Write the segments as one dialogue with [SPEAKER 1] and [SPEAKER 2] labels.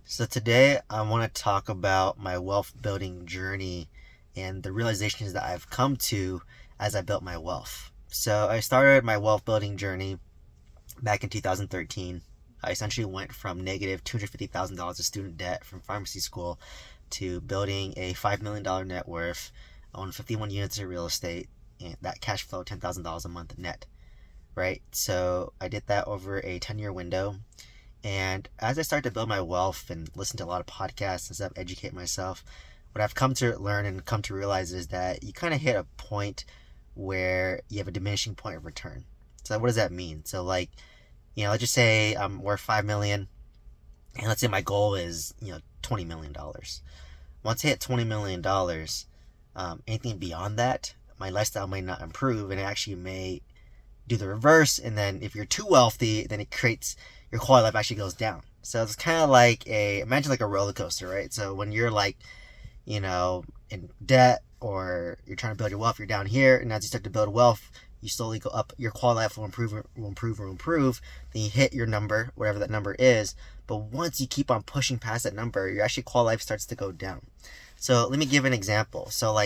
[SPEAKER 1] So today I want to talk about my wealth building journey and the realizations that I've come to as I built my wealth. So I started my wealth building journey back in 2013. I essentially went from negative $250,000 of student debt from pharmacy school to building a $5 million net worth, own 51 units of real estate, and that cash flow $10,000 a month net, right? So I did that over a 10-year window. And as I start to build my wealth and listen to a lot of podcasts and stuff, educate myself, what I've come to learn and come to realize is that you kind of hit a point where you have a diminishing point of return. So what does that mean? So let's just say I'm worth 5 million, and let's say my goal is $20 million. Once I hit $20 million, anything beyond that, my lifestyle may not improve, and it actually may do the reverse. And then if you're too wealthy, then it creates your quality of life actually goes down. So it's kind of like imagine like a roller coaster, right? So when you're in debt, or you're trying to build your wealth, you're down here, and as you start to build wealth, you slowly go up. Your quality of life will improve. Then you hit your number, whatever that number is. But once you keep on pushing past that number, your actually quality of life starts to go down. So let me give an example. So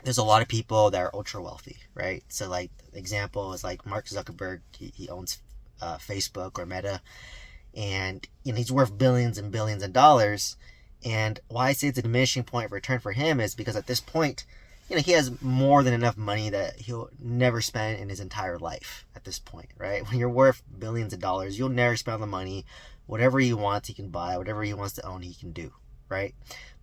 [SPEAKER 1] there's a lot of people that are ultra wealthy, right? So the example is like Mark Zuckerberg. He owns Facebook or Meta, and he's worth billions and billions of dollars. And why I say it's a diminishing point of return for him is because at this point, he has more than enough money that he'll never spend in his entire life at this point, right? When you're worth billions of dollars, you'll never spend the money. Whatever he wants, he can buy. Whatever he wants to own, he can do, right?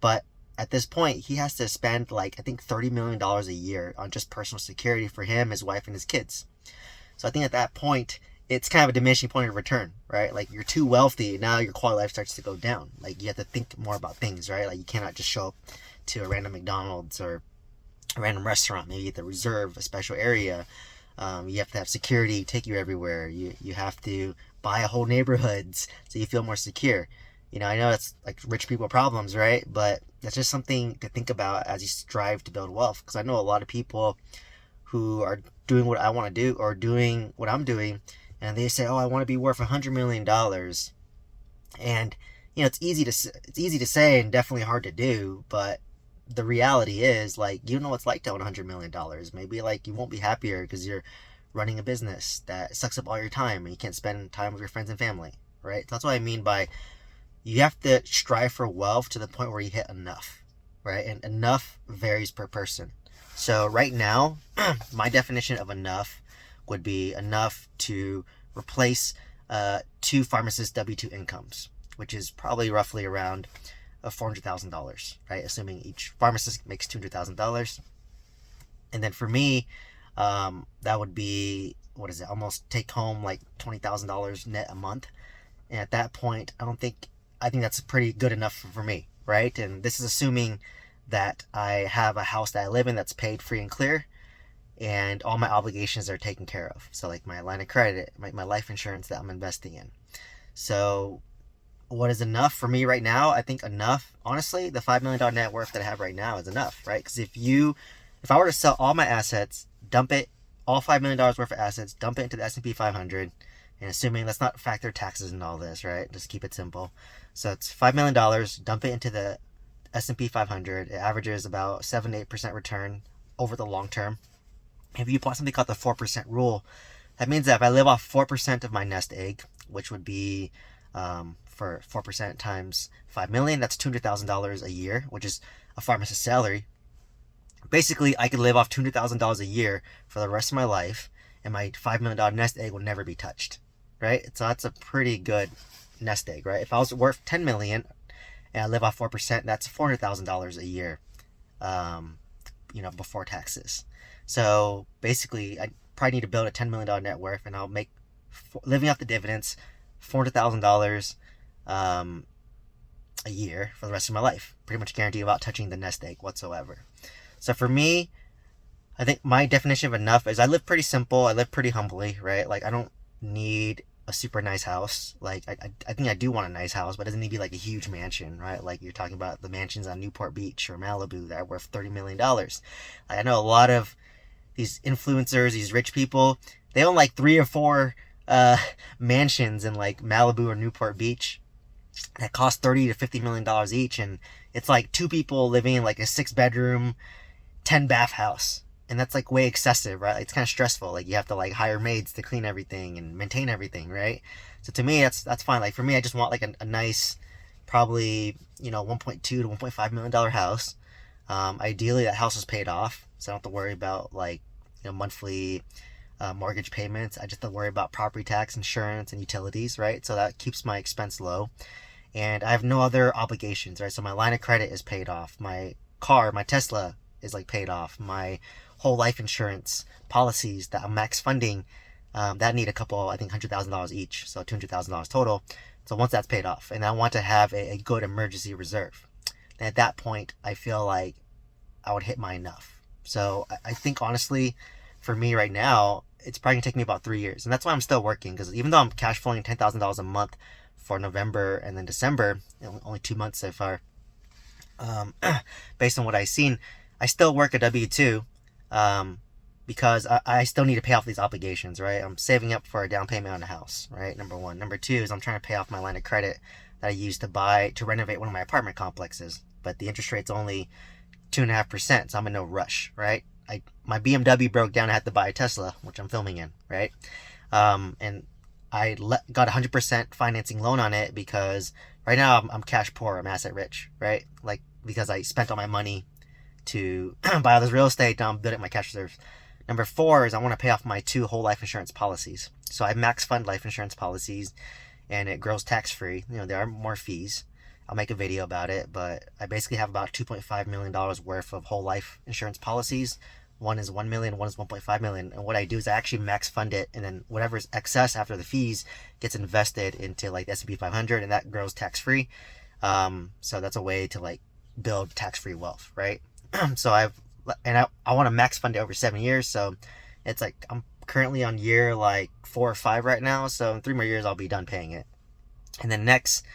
[SPEAKER 1] But at this point, he has to spend I think $30 million a year on just personal security for him, his wife, and his kids. So I think at that point, it's kind of a diminishing point of return, right? Like you're too wealthy, now your quality of life starts to go down. Like you have to think more about things, right? Like you cannot just show up to a random McDonald's or a random restaurant. Maybe you have to reserve a special area. You have to have security take you everywhere. You have to buy a whole neighborhoods so you feel more secure. I know it's like rich people problems, right? But that's just something to think about as you strive to build wealth. Because I know a lot of people who are doing what I want to do or doing what I'm doing, and they say, "Oh, I want to be worth $100 million," and it's easy to say and definitely hard to do. But the reality is, you know what it's like to own $100 million. Maybe you won't be happier because you're running a business that sucks up all your time and you can't spend time with your friends and family, right? That's what I mean by you have to strive for wealth to the point where you hit enough, right? And enough varies per person. So right now, my definition of enough would be enough to replace two pharmacists' W-2 incomes, which is probably roughly around $400,000, right? Assuming each pharmacist makes $200,000. And then for me, that would be, what is it, almost take home like $20,000 net a month. And at that point, I think that's pretty good enough for me, right? And this is assuming that I have a house that I live in that's paid free and clear, and all my obligations are taken care of. So my line of credit, my life insurance that I'm investing in. So what is enough for me right now? I think enough, honestly, the $5 million net worth that I have right now is enough, right? Because if I were to sell all my assets, dump it, all $5 million worth of assets, dump it into the S&P 500, and assuming let's not factor taxes and all this, right? Just keep it simple. So it's $5 million, dump it into the S&P 500. It averages about 7 to 8% return over the long term. If you apply something called the 4% rule, that means that if I live off 4% of my nest egg, which would be for 4% times 5 million, that's $200,000 a year, which is a pharmacist's salary. Basically, I could live off $200,000 a year for the rest of my life, and my $5 million nest egg will never be touched, right? So that's a pretty good nest egg, right? If I was worth 10 million and I live off 4%, that's $400,000 a year, before taxes. So basically, I probably need to build a $10 million net worth, and I'll make, living off the dividends, $400,000 a year for the rest of my life. Pretty much guaranteed without touching the nest egg whatsoever. So for me, I think my definition of enough is I live pretty simple. I live pretty humbly, right? I don't need a super nice house. I think I do want a nice house, but it doesn't need to be a huge mansion, right? You're talking about the mansions on Newport Beach or Malibu that are worth $30 million. I know a lot of these influencers, these rich people, they own 3 or 4 mansions in Malibu or Newport Beach. that cost $30 to $50 million each, and it's like two people living in like a 6 bedroom, 10 bath house. And that's like way excessive, right? Like, it's kind of stressful. Like, you have to like hire maids to clean everything and maintain everything, right? So to me, that's fine. Like, for me, I just want like a nice, probably, 1.2 to $1.5 million house. Ideally, that house is paid off, so I don't have to worry about like monthly mortgage payments. I just have to worry about property tax, insurance, and utilities, right? So that keeps my expense low, and I have no other obligations, right? So my line of credit is paid off. My car, my Tesla, is like paid off. My whole life insurance policies that I'm max funding, that need a couple, I think $100,000 each, so $200,000 total. So once that's paid off, and I want to have a good emergency reserve, and at that point, I feel like I would hit my enough. So I think honestly, for me right now, it's probably gonna take me about 3 years, and that's why I'm still working. Because even though I'm cash flowing $10,000 a month for November and then December, only 2 months so far, um, based on what I've seen, I still work a W-2, because I still need to pay off these obligations, right? I'm saving up for a down payment on a house, right? Number one. Number two is I'm trying to pay off my line of credit that I used to renovate one of my apartment complexes, but the interest rate's only 2.5%, so I'm in no rush, right? My BMW broke down. I had to buy a Tesla, which I'm filming in, right? And I got 100% financing loan on it because right now I'm cash poor. I'm asset rich, right? Like, because I spent all my money to buy all this real estate. Now I'm building my cash reserves. Number four is I want to pay off my 2 whole life insurance policies. So I max fund life insurance policies, and it grows tax free. There are more fees. I'll make a video about it, but I basically have about $2.5 million worth of whole life insurance policies. One is $1 million, one is $1.5 million. And what I do is I actually max fund it, and then whatever's excess after the fees gets invested into like the S&P 500, and that grows tax free. So that's a way to like build tax free wealth, right? So I want to max fund it over 7 years. So it's like I'm currently on year like 4 or 5 right now. So in 3 more years, I'll be done paying it. And then next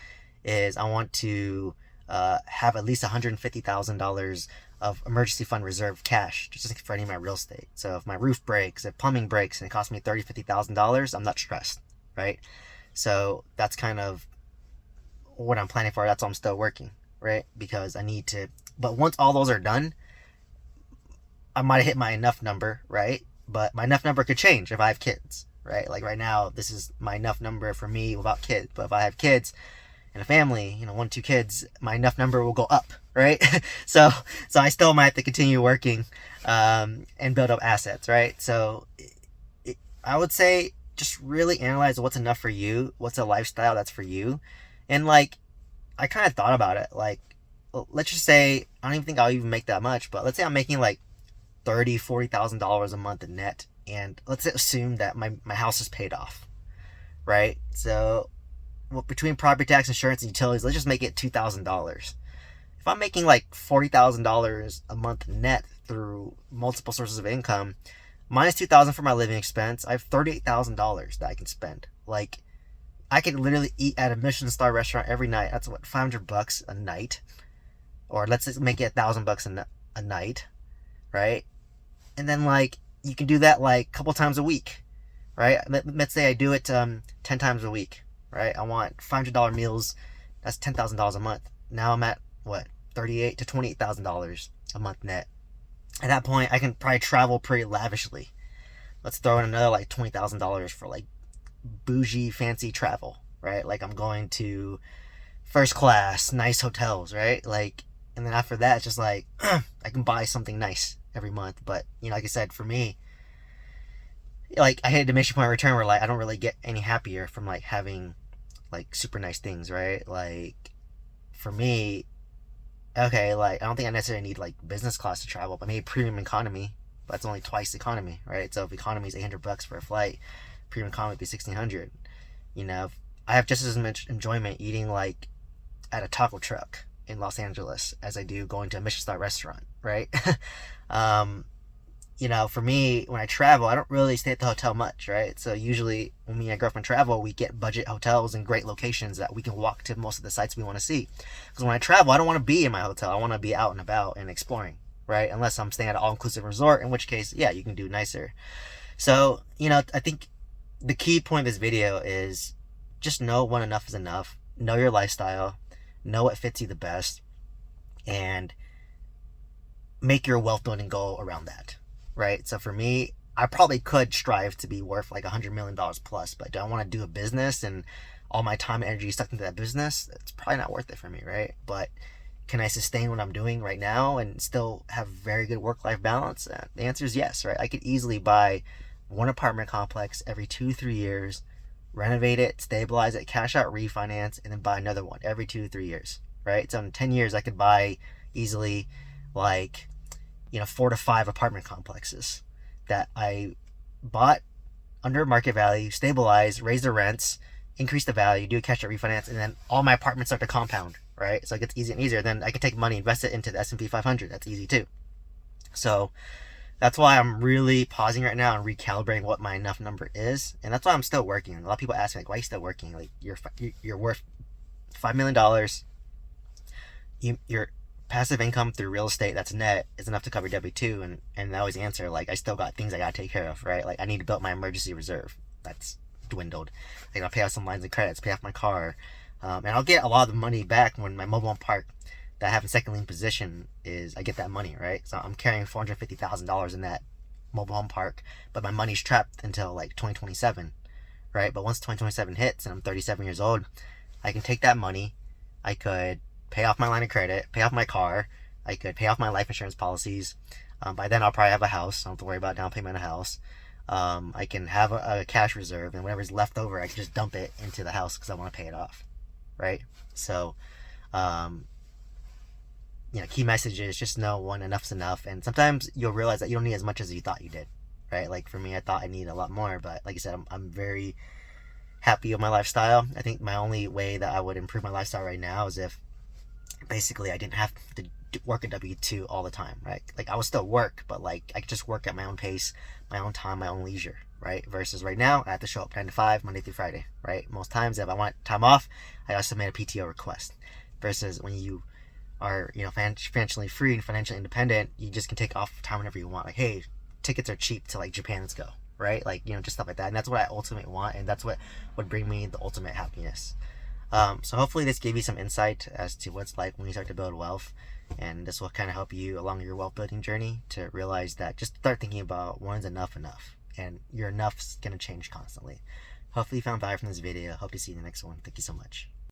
[SPEAKER 1] is I want to have at least $150,000 of emergency fund reserve cash just for any of my real estate. So if my roof breaks, if plumbing breaks, and it costs me $30,000-$50,000, I'm not stressed, right? So that's kind of what I'm planning for. That's why I'm still working, right? Because I need to. But once all those are done, I might have hit my enough number, right? But my enough number could change if I have kids, right? Like right now, this is my enough number for me without kids. But if I have kids and a family, 1, 2 kids, my enough number will go up, right? so I still might have to continue working, and build up assets, right? So I would say just really analyze what's enough for you, what's a lifestyle that's for you. And like, I kind of thought about it. Like, let's just say, I don't even think I'll even make that much, but let's say I'm making like $30,000-$40,000 a month in net, and let's assume that my house is paid off, right? So between property tax, insurance, and utilities, let's just make it $2,000. If I'm making like $40,000 a month net through multiple sources of income, minus $2,000 for my living expense, I have $38,000 that I can spend. Like, I could literally eat at a Michelin star restaurant every night. That's what, $500 a night, or let's just make it $1,000 a night, right? And then like, you can do that like a couple times a week, right? Let's say I do it 10 times a week, right? I want $500 meals. That's $10,000 a month. Now I'm at what, $38,000 to $28,000 a month net. At that point, I can probably travel pretty lavishly. Let's throw in another like $20,000 for like bougie, fancy travel, right? Like, I'm going to first class, nice hotels, right? Like, and then after that, it's just like I can buy something nice every month. But like I said, for me, like, I hit a diminishing point of return where like I don't really get any happier from like having like super nice things, right? Like, for me, okay, like, I don't think I necessarily need like business class to travel, but maybe premium economy. But it's only twice economy, right? So if economy is $800 for a flight, premium economy would be $1,600. I have just as much enjoyment eating like at a taco truck in Los Angeles as I do going to a Michelin star restaurant, right? For me, when I travel, I don't really stay at the hotel much, right? So usually when me and my girlfriend travel, we get budget hotels in great locations that we can walk to most of the sites we want to see. Because when I travel, I don't want to be in my hotel. I want to be out and about and exploring, right? Unless I'm staying at an all-inclusive resort, in which case, yeah, you can do nicer. So, I think the key point of this video is just know when enough is enough. know your lifestyle, know what fits you the best, and make your wealth building goal around that, right? So for me, I probably could strive to be worth like $100 million plus, but do I want to do a business and all my time and energy stuck into that business? It's probably not worth it for me, right? But can I sustain what I'm doing right now and still have very good work-life balance? The answer is yes, right? I could easily buy one apartment complex every 2-3 years, renovate it, stabilize it, cash out, refinance, and then buy another one every 2 to 3 years, right? So in 10 years, I could buy easily like 4 to 5 apartment complexes that I bought under market value, stabilize, raise the rents, increase the value, do a cash out refinance, and then all my apartments start to compound, right? So it gets easier and easier. Then I can take money, invest it into the S&P 500. That's easy too. So that's why I'm really pausing right now and recalibrating what my enough number is, and that's why I'm still working. A lot of people ask me like, "Why are you still working? Like you're worth $5 million. Your passive income through real estate that's net is enough to cover W-2." And I always answer like, I still got things I gotta take care of, right? Like I need to build my emergency reserve that's dwindled. I gotta pay off some lines of credits, pay off my car, and I'll get a lot of the money back when my mobile home park that I have in second lien position is I get that money, right? So I'm carrying $450,000 in that mobile home park, but my money's trapped until like 2027, right? But once 2027 hits and I'm 37 years old, I can take that money. I could pay off my line of credit, pay off my car. I could pay off my life insurance policies. By then, I'll probably have a house. I don't have to worry about down payment on a house. I can have a cash reserve, and whatever's left over, I can just dump it into the house because I want to pay it off, right? So, um, key message is just know one, enough's enough. And sometimes you'll realize that you don't need as much as you thought you did, right? Like for me, I thought I needed a lot more, but like I said, I'm very happy with my lifestyle. I think my only way that I would improve my lifestyle right now is if basically I didn't have to work a W-2 all the time, right? Like I would still work, but like I could just work at my own pace, my own time, my own leisure, right? Versus right now, I have to show up 9 to 5, Monday through Friday, right? Most times, if I want time off, I gotta submit a PTO request. Versus when you are, financially free and financially independent, you just can take off time whenever you want. Like, hey, tickets are cheap to like Japan, let's go, right? Like, just stuff like that. And that's what I ultimately want, and that's what would bring me the ultimate happiness. So hopefully this gave you some insight as to what it's like when you start to build wealth, and this will kind of help you along your wealth building journey to realize that just start thinking about when's enough, and your enough's gonna change constantly. Hopefully you found value from this video. Hope to see you in the next one. Thank you so much.